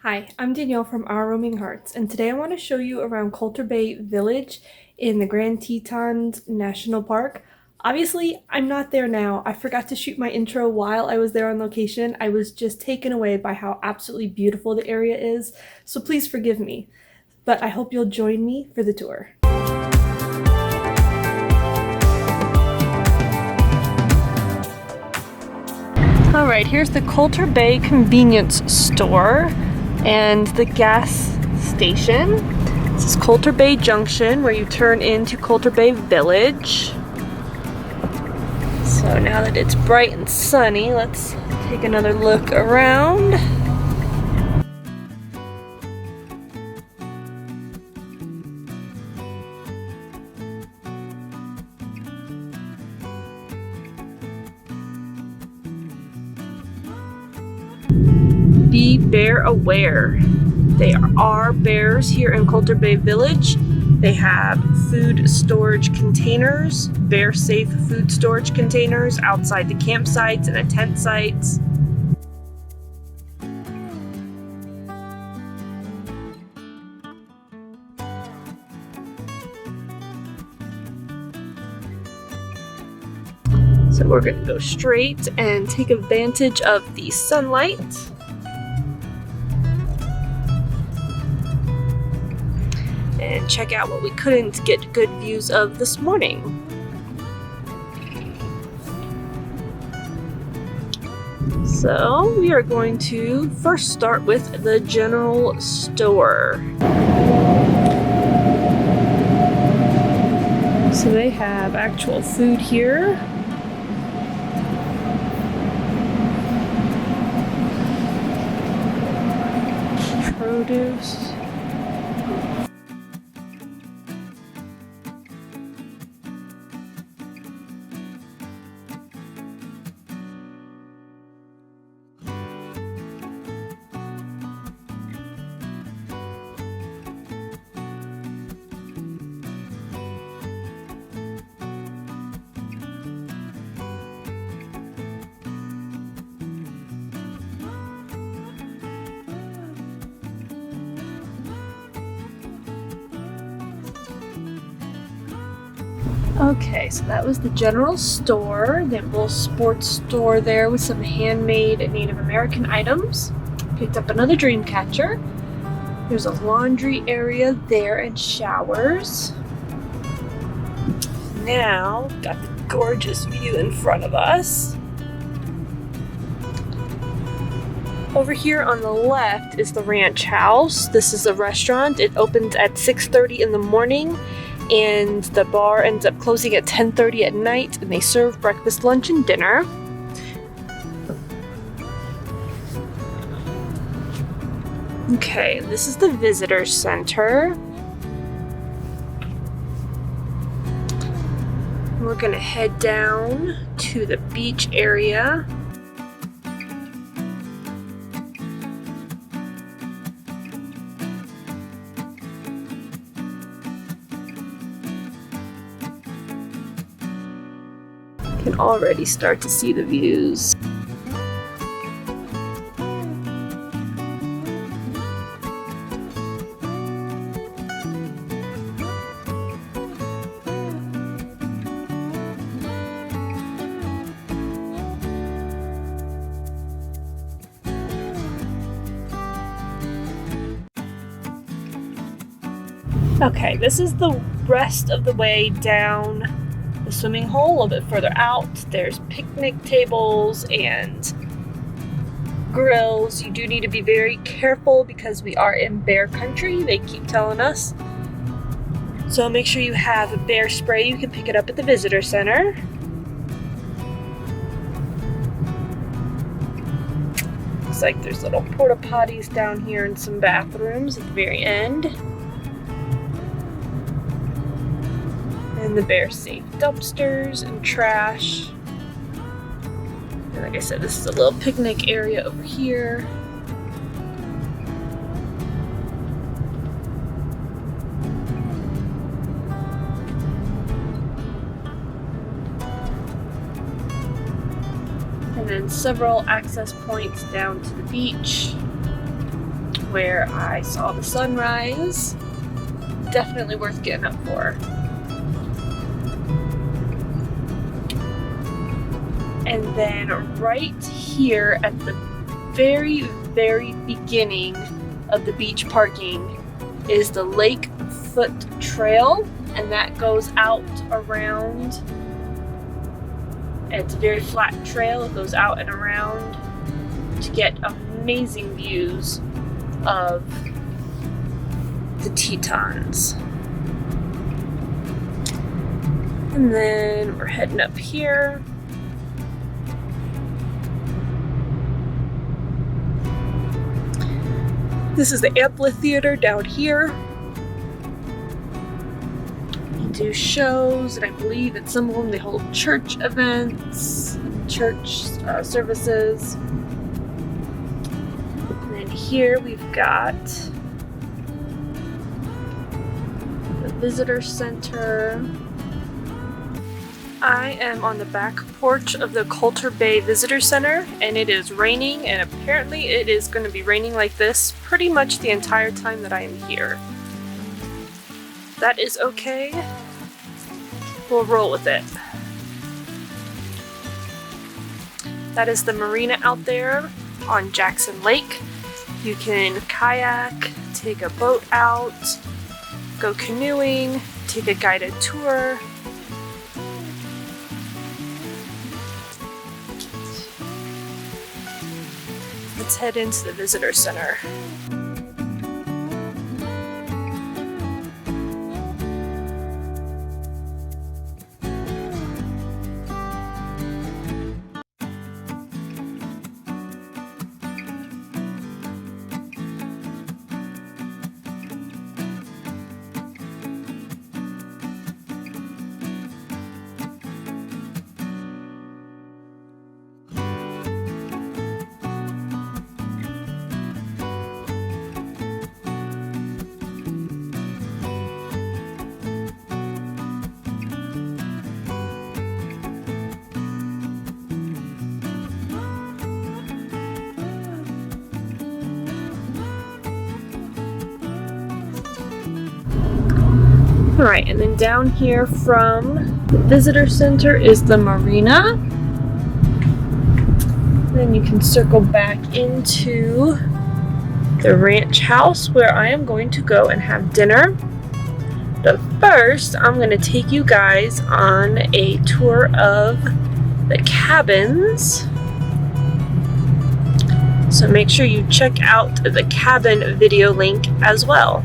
Hi, I'm Danielle from Our Roaming Hearts, and today I want to show you around Colter Bay Village in the Grand Tetons National Park. Obviously, I'm not there now. I forgot to shoot my intro while I was there on location. I was just taken away by how absolutely beautiful the area is, so please forgive me. But I hope you'll join me for the tour. Alright, here's the Colter Bay convenience store and the gas station. This is Colter Bay Junction, where you turn into Colter Bay Village. So now that it's bright and sunny, let's take another look around. Be bear aware. There are bears here in Colter Bay Village. They have food storage containers, bear safe food storage containers outside the campsites and the tent sites. So we're going to go straight and take advantage of the sunlight. And check out what we couldn't get good views of this morning. So we are going to first start with the general store. So they have actual food here. Produce. Okay, so that was the general store. They have a little sports store there with some handmade Native American items. Picked up another dream catcher. There's a laundry area there and showers. Now, got the gorgeous view in front of us. Over here on the left is the ranch house. This is a restaurant. It opens at 6:30 in the morning. And the bar ends up closing at 10:30 at night, and they serve breakfast, lunch, and dinner. Okay, this is the visitor center. We're gonna head down to the beach area. Can already start to see the views. Okay, this is the rest of the way down the swimming hole. A little bit further out, there's picnic tables and grills. You do need to be very careful because we are in bear country, they keep telling us. So make sure you have a bear spray. You can pick it up at the visitor center. Looks like there's little porta potties down here and some bathrooms at the very end. And the bear safe dumpsters and trash. And like I said, this is a little picnic area over here. And then several access points down to the beach. where I saw the sunrise. Definitely worth getting up for. And then right here at the very, very beginning of the beach parking is the Lake Foot Trail, and that goes out around. It's a very flat trail. It goes out and around to get amazing views of the Tetons. And then we're heading up here. This is the amphitheater down here. They do shows, and I believe at some of them they hold church events, church services. And then here we've got the visitor center. I am on the back porch of the Colter Bay Visitor Center, and it is raining, and apparently it is going to be raining like this pretty much the entire time that I am here. That is okay. We'll roll with it. That is the marina out there on Jackson Lake. You can kayak, take a boat out, go canoeing, take a guided tour. Let's head into the visitor center. Alright, and then down here from the visitor center is the marina. Then you can circle back into the ranch house where I am going to go and have dinner. But first, I'm going to take you guys on a tour of the cabins. So make sure you check out the cabin video link as well.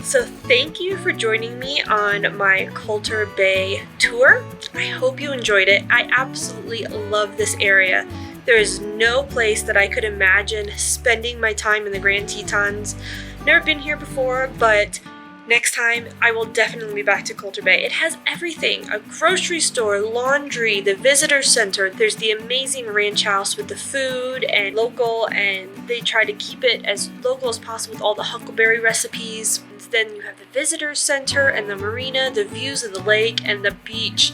So thank you for joining me on my Colter Bay tour. I hope you enjoyed it. I absolutely love this area. There is no place that I could imagine spending my time in the Grand Tetons. Never been here before, but next time I will definitely be back to Colter Bay. It has everything: a grocery store, laundry, the visitor center. There's the amazing ranch house with the food and local, and they try to keep it as local as possible with all the huckleberry recipes. then you have the visitor center and the marina, the views of the lake and the beach.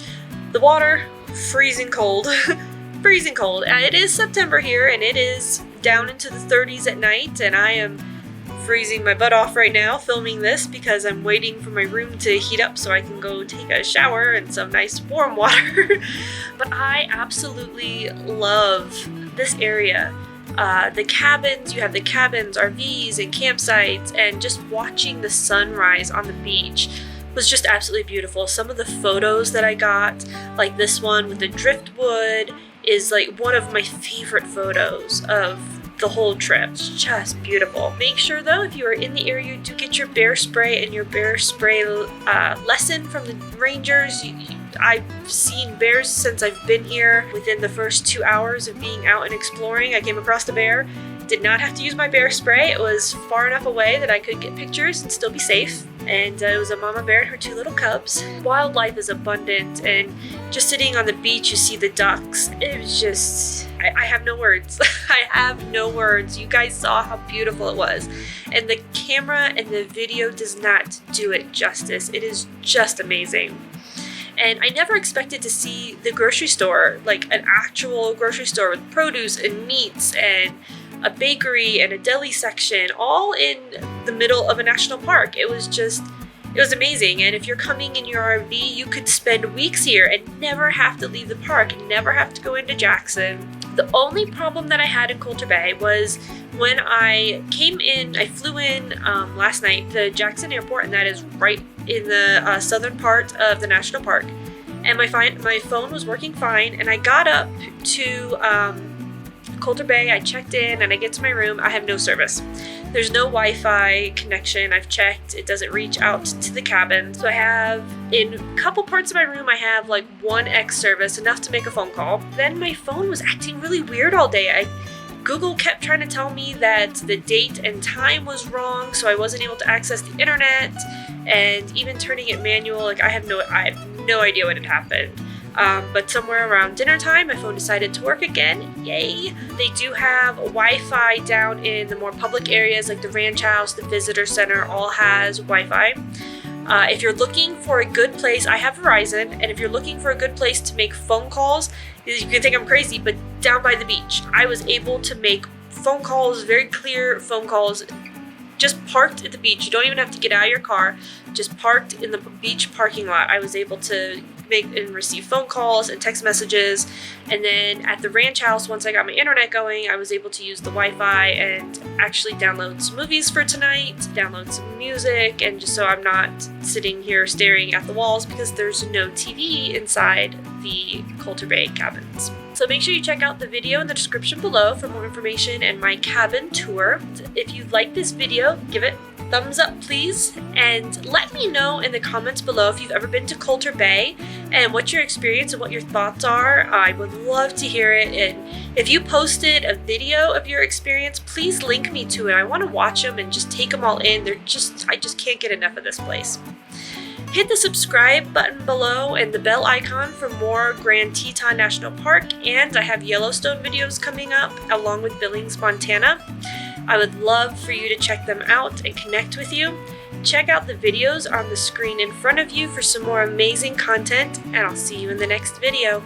The water, freezing cold. Freezing cold. It is September here and it is down into the 30s at night, and I am freezing my butt off right now filming this because I'm waiting for my room to heat up so I can go take a shower in some nice warm water. But I absolutely love this area. The cabins, you have the cabins, RVs, and campsites, and just watching the sunrise on the beach was just absolutely beautiful. Some of the photos that I got, like this one with the driftwood, is like one of my favorite photos of the whole trip. It's just beautiful. Make sure though, if you are in the area, do get your bear spray and your bear spray lesson from the rangers. I've seen bears since I've been here. Within the first 2 hours of being out and exploring, I came across a bear. Did not have to use my bear spray. It was far enough away that I could get pictures and still be safe. And it was a mama bear and her 2 little cubs. Wildlife is abundant, and just sitting on the beach, you see the ducks. It was just, I have no words. I have no words. You guys saw how beautiful it was. And the camera and the video does not do it justice. It is just amazing. And I never expected to see the grocery store, like an actual grocery store with produce and meats and a bakery and a deli section, all in the middle of a national park. It was amazing. And if you're coming in your RV, you could spend weeks here and never have to leave the park and never have to go into Jackson. The only problem that I had in Colter Bay was when I came in, I flew in last night to Jackson Airport, and that is right in the southern part of the national park. And my phone was working fine, and I got up to Colter Bay, I checked in, and I get to my room, I have no service. There's no Wi-Fi connection. I've checked, it doesn't reach out to the cabin. So I have, in a couple parts of my room, I have like 1x service, enough to make a phone call. Then my phone was acting really weird all day. Google kept trying to tell me that the date and time was wrong, so I wasn't able to access the internet, and even turning it manual, like I have no idea what had happened. But somewhere around dinner time, my phone decided to work again. Yay! They do have Wi-Fi down in the more public areas, like the ranch house, the visitor center, all has Wi-Fi. If you're looking for a good place, I have Verizon, and if you're looking for a good place to make phone calls, you can think I'm crazy, but down by the beach, I was able to make phone calls, very clear phone calls, just parked at the beach. You don't even have to get out of your car, just parked in the beach parking lot. I was able to make and receive phone calls and text messages. And then at the ranch house, once I got my internet going, I was able to use the Wi-Fi and actually download some movies for tonight, download some music, and just so I'm not sitting here staring at the walls because there's no TV inside the Colter Bay cabins. So make sure you check out the video in the description below for more information and my cabin tour. If you like this video, give it a thumbs up please, and let me know in the comments below if you've ever been to Colter Bay and what your experience and what your thoughts are. I would love to hear it, and if you posted a video of your experience, please link me to it. I want to watch them and just take them all in. I just can't get enough of this place. Hit the subscribe button below and the bell icon for more Grand Teton National Park, and I have Yellowstone videos coming up along with Billings, Montana. I would love for you to check them out and connect with you. Check out the videos on the screen in front of you for some more amazing content, and I'll see you in the next video.